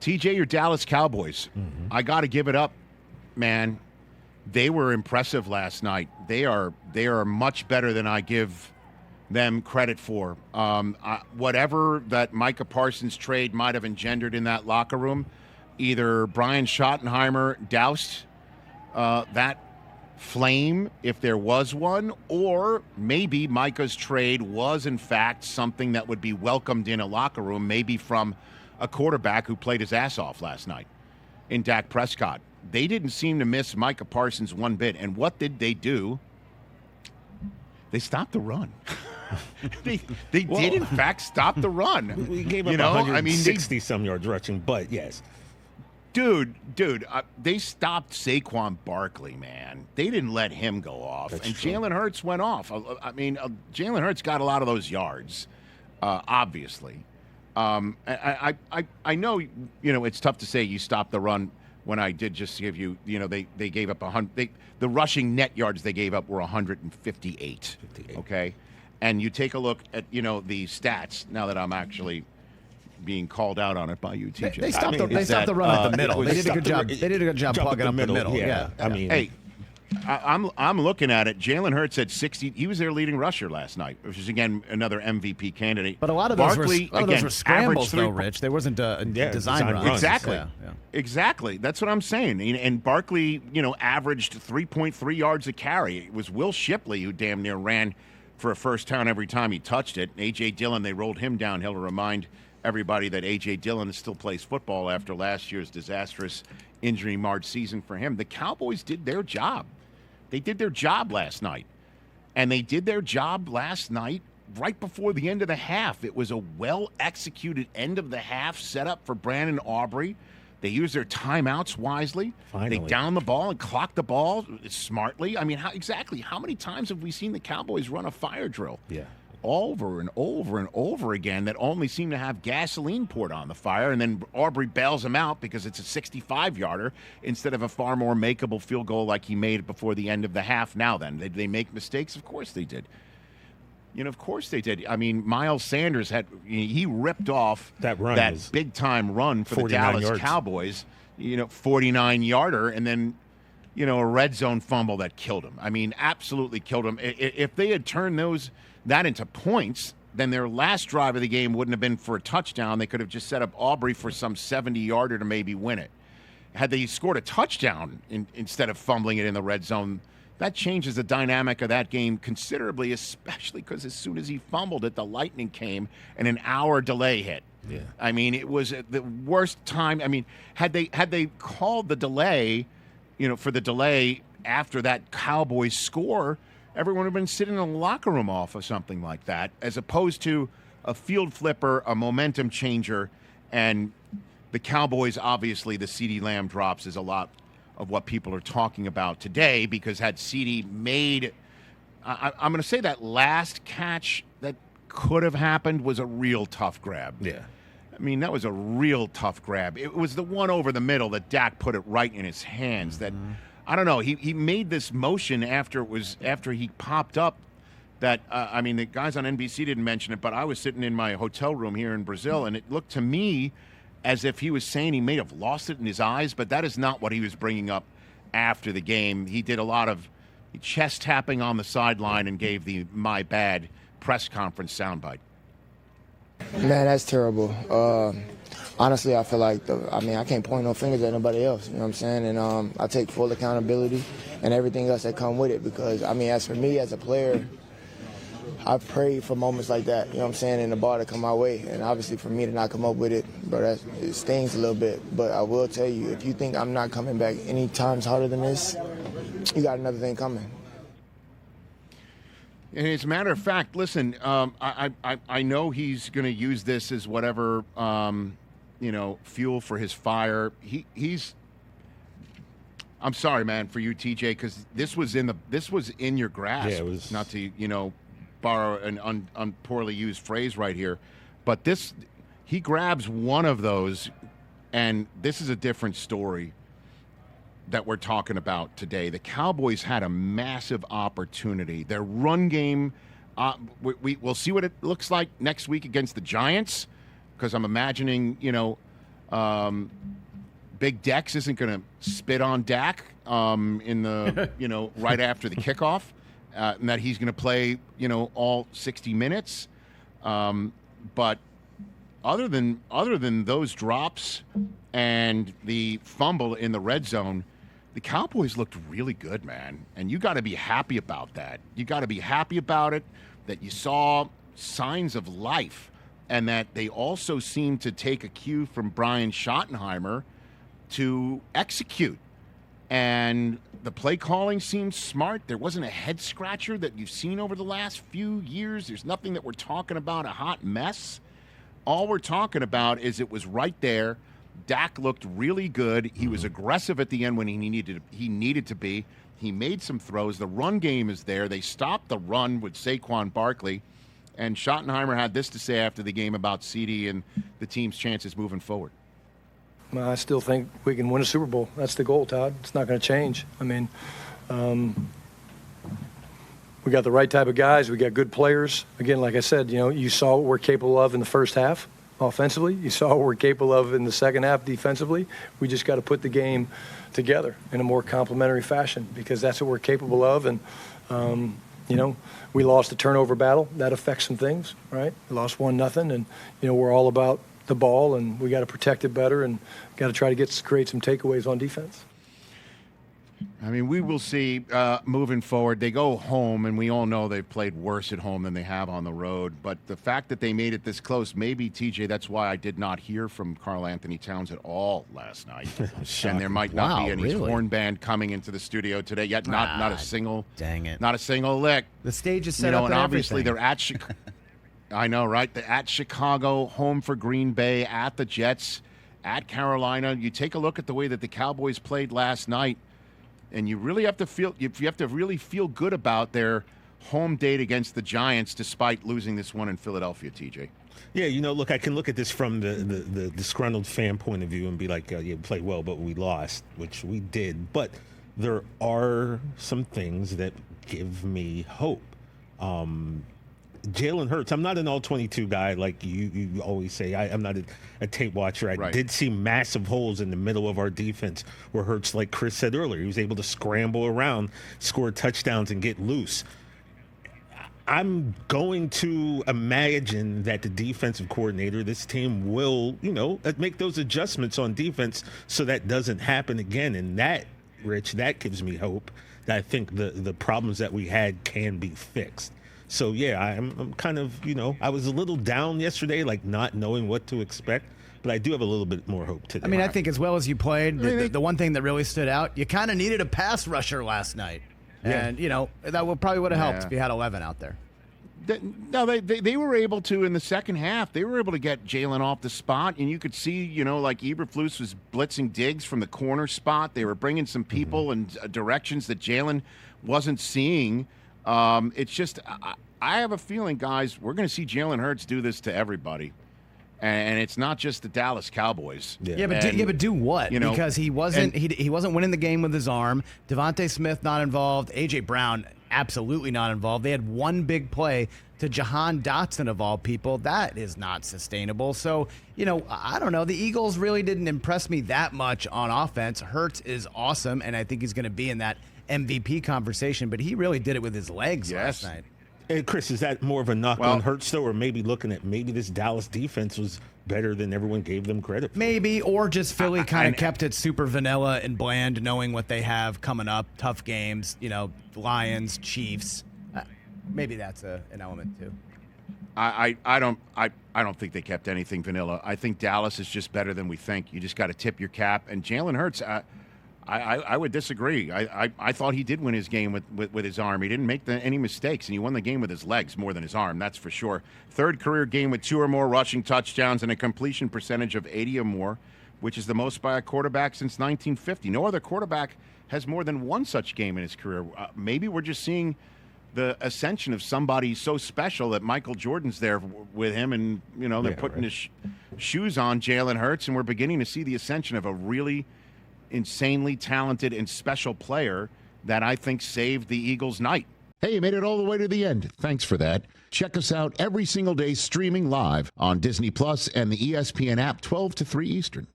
TJ, your Dallas Cowboys. Mm-hmm. I got to give it up, man. They were impressive last night. They are much better than I give them credit for. Whatever that Micah Parsons trade might have engendered in that locker room, either Brian Schottenheimer doused that flame, if there was one, or maybe Micah's trade was, in fact, something that would be welcomed in a locker room, maybe from a quarterback who played his ass off last night in Dak Prescott. They didn't seem to miss Micah Parsons one bit. And what did they do? They stopped the run. they did, in fact, stop the run. We gave up 160-some yards rushing, but yes. Dude, they stopped Saquon Barkley, man. They didn't let him go off. That's and true. Jalen Hurts went off. Jalen Hurts got a lot of those yards, obviously. I know, it's tough to say you stopped the run when I did just give you, they gave up 100. The rushing net yards they gave up were 158. Okay? And you take a look at, the stats, now that I'm actually being called out on it by you, TJ. They stopped the run at the middle. They did a good job. They did a good job plugging up the middle. Yeah. Hey, I'm looking at it. Jalen Hurts had 60. He was their leading rusher last night, which is, again, another MVP candidate. But a lot of those were scrambles, though, Rich. There wasn't design runs. Exactly. Yeah. Exactly. That's what I'm saying. And Barkley, averaged 3.3 yards a carry. It was Will Shipley who damn near ran for a first down every time he touched it. A.J. Dillon, they rolled him downhill to remind everybody that A.J. Dillon still plays football after last year's disastrous injury-marred season for him. The Cowboys did their job. They did their job last night. And they did their job last night right before the end of the half. It was a well-executed end of the half set up for Brandon Aubrey. They used their timeouts wisely. Finally. They downed the ball and clocked the ball smartly. I mean, how many times have we seen the Cowboys run a fire drill? Yeah. Over and over and over again that only seem to have gasoline poured on the fire, and then Aubrey bails him out because it's a 65-yarder instead of a far more makeable field goal like he made before the end of the half. Now then, did they make mistakes? Of course they did. Of course they did. I mean, Miles Sanders he ripped off that big-time run for the Dallas Cowboys, 49-yarder, and then, a red zone fumble that killed him. I mean, absolutely killed him. If they had turned that into points, then their last drive of the game wouldn't have been for a touchdown. They could have just set up Aubrey for some 70-yarder to maybe win it. Had they scored a touchdown instead of fumbling it in the red zone, that changes the dynamic of that game considerably, especially because as soon as he fumbled it, the lightning came and an hour delay hit. Yeah. I mean, it was the worst time. I mean, had they called the delay, for the delay after that Cowboys score, everyone would have been sitting in a locker room off of something like that, as opposed to a field flipper, a momentum changer, and the Cowboys, obviously, the CeeDee Lamb drops is a lot of what people are talking about today, because had CeeDee made, I'm going to say that last catch that could have happened was a real tough grab. Yeah. I mean, that was a real tough grab. It was the one over the middle that Dak put it right in his hands that, I don't know, he made this motion after he popped up that, the guys on NBC didn't mention it, but I was sitting in my hotel room here in Brazil, and it looked to me as if he was saying he may have lost it in his eyes, but that is not what he was bringing up after the game. He did a lot of chest tapping on the sideline and gave the "my bad" press conference soundbite. Man, that's terrible. Honestly, I feel like, I can't point no fingers at nobody else, you know what I'm saying? And I take full accountability and everything else that come with it because, as for me as a player, I've prayed for moments like that, you know what I'm saying, and the ball to come my way. And obviously for me to not come up with it, bro, it stings a little bit. But I will tell you, if you think I'm not coming back any times harder than this, you got another thing coming. And as a matter of fact, listen, I know he's going to use this as whatever, fuel for his fire. He's. I'm sorry, man, for you, TJ, because this was in your grasp. Yeah, it was not to borrow an poorly used phrase right here, but he grabs one of those, and this is a different story that we're talking about today. The Cowboys had a massive opportunity. Their run game, we'll see what it looks like next week against the Giants, because I'm imagining, Big Dex isn't going to spit on Dak in the right after the kickoff, and that he's going to play all 60 minutes. But other than those drops and the fumble in the red zone, the Cowboys looked really good, man. And you got to be happy about that. You got to be happy about it, that you saw signs of life, and that they also seemed to take a cue from Brian Schottenheimer to execute. And the play calling seemed smart. There wasn't a head scratcher that you've seen over the last few years. There's nothing that we're talking about, a hot mess. All we're talking about is it was right there. Dak looked really good. He was aggressive at the end when he needed to be. He made some throws. The run game is there. They stopped the run with Saquon Barkley. And Schottenheimer had this to say after the game about CD and the team's chances moving forward. I still think we can win a Super Bowl. That's the goal, Todd. It's not going to change. I mean, we got the right type of guys. We got good players. Again, like I said, you saw what we're capable of in the first half offensively. You saw what we're capable of in the second half defensively. We just got to put the game together in a more complementary fashion because that's what we're capable of. And, we lost the turnover battle. That affects some things, right? We lost 1-0, and, we're all about the ball, and we got to protect it better and got to try to create some takeaways on defense. I mean, we will see moving forward. They go home, and we all know they've played worse at home than they have on the road. But the fact that they made it this close, maybe, TJ, that's why I did not hear from Karl Anthony Towns at all last night. And there might not be any horn band coming into the studio today yet. Not a single. Dang it. Not a single lick. The stage is set up and obviously everything. they're at Chicago. I know, right? They're at Chicago, home for Green Bay, at the Jets, at Carolina. You take a look at the way that the Cowboys played last night, and you really have to really feel good about their home date against the Giants, despite losing this one in Philadelphia, TJ. Yeah, look, I can look at this from the disgruntled fan point of view and be like, you played well, but we lost, which we did. But there are some things that give me hope. Jalen Hurts, I'm not an all-22 guy like you always say. I'm not a tape watcher. I did see massive holes in the middle of our defense where Hurts, like Chris said earlier, he was able to scramble around, score touchdowns, and get loose. I'm going to imagine that the defensive coordinator, this team will, make those adjustments on defense so that doesn't happen again. And that, Rich, that gives me hope that I think the problems that we had can be fixed. So, yeah, I'm kind of, I was a little down yesterday, like not knowing what to expect, but I do have a little bit more hope today. I mean, I think as well as you played, the one thing that really stood out, you kind of needed a pass rusher last night. Yeah. And, that probably would have helped if you had 11 out there. No, they were able to, in the second half, they were able to get Jalen off the spot, and you could see, like Eberflus was blitzing Diggs from the corner spot. They were bringing some people in directions that Jalen wasn't seeing. It's just, I have a feeling, guys, we're going to see Jalen Hurts do this to everybody, and it's not just the Dallas Cowboys. But do what? Because he wasn't winning the game with his arm. Devontae Smith not involved. AJ Brown absolutely not involved. They had one big play to Jahan Dotson of all people. That is not sustainable. So I don't know. The Eagles really didn't impress me that much on offense. Hurts is awesome, and I think he's going to be in that MVP conversation, but he really did it with his legs last night. Hey, Chris, is that more of a knock on Hurts, though, or maybe looking at this Dallas defense was better than everyone gave them credit for? Maybe, or just Philly kind of kept it super vanilla and bland, knowing what they have coming up, tough games, Lions, Chiefs. Maybe that's an element, too. I don't think they kept anything vanilla. I think Dallas is just better than we think. You just got to tip your cap. And Jalen Hurts, I would disagree. I thought he did win his game with his arm. He didn't make any mistakes, and he won the game with his legs more than his arm, that's for sure. Third career game with 2 or more rushing touchdowns and a completion percentage of 80 or more, which is the most by a quarterback since 1950. No other quarterback has more than one such game in his career. Maybe we're just seeing the ascension of somebody so special that Michael Jordan's there with him, and they're putting his shoes on Jalen Hurts, and we're beginning to see the ascension of a really insanely talented and special player that I think saved the Eagles' night. Hey, you made it all the way to the end. Thanks for that. Check us out every single day streaming live on Disney Plus and the ESPN app 12 to 3 Eastern.